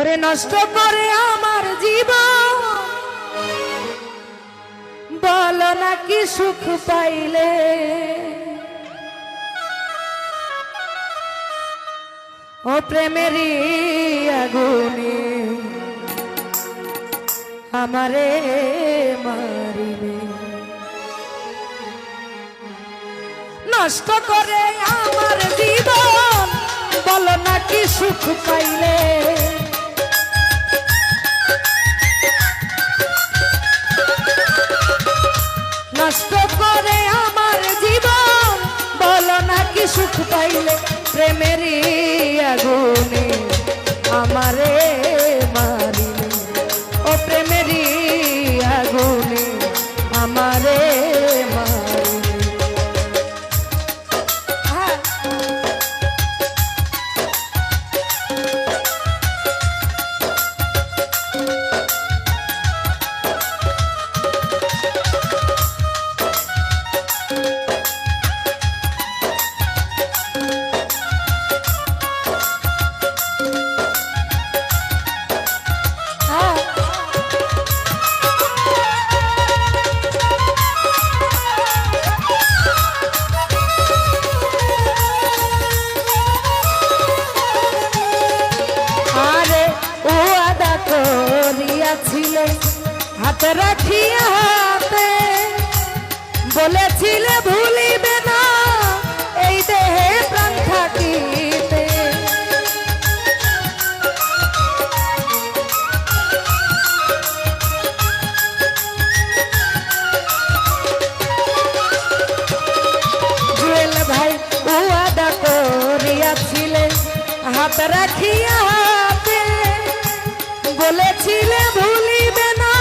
ওরে নষ্ট করে আমার জীবন, বলো না কি সুখ পাইলে। ও প্রেমেরই আগুনে আমারে মারিবে, নষ্ট করে আমার জীবন, বলো না কি সুখ পাইলে। নষ্ট করে আমার জীবন, বলো না কি সুখ পাইলে। প্রেমেরই আগুনে আমারে মারিলে, ও প্রেমেরই আগুনে আমারে মারিলে। হাতে রাখিয়া হাতে বলেছিলে ভুলিবে না এই দেহে প্রাণ থাকিতে। জুয়েল ভাই ওয়াদা করিয়াছিলে হাতে রাখিয়া হাতে বলেছিলে ভুলিবে না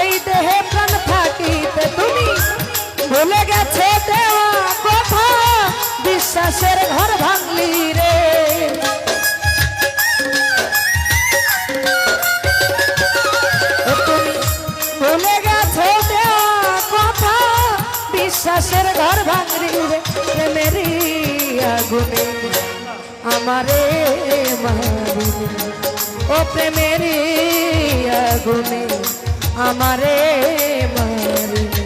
এই দেহে প্রাণ থাকিতে। তুমি ভুলে গেছো দেওয়া কথা, বিশ্বাসের ঘর ভাঙলি রে। তুমি ভুলে গেছো দেওয়া কথা, বিশ্বাসের ঘর ভাঙলি রে। প্রেমেরই আগুনে আমারে মারিলে, ও প্রেমেরই আগুনে আমারে মারিলে।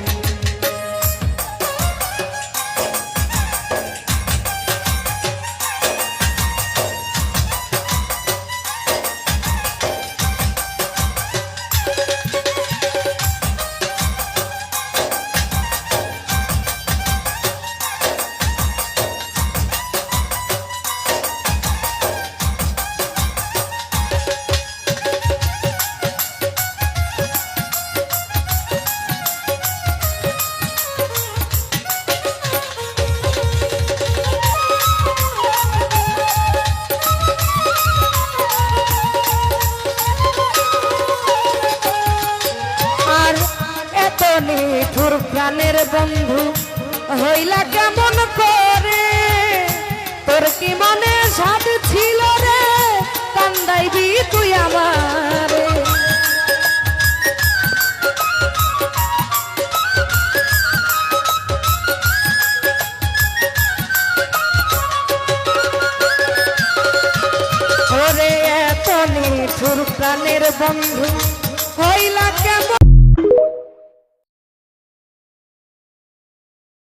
নিঠুর প্রাণের বন্ধু হইলা কেমন করে, তোর কি মনে সাধ ছিল রে কান্দাইবি তুই আমারে। ওরে এত নিঠুর প্রাণের বন্ধু হইলা কেমন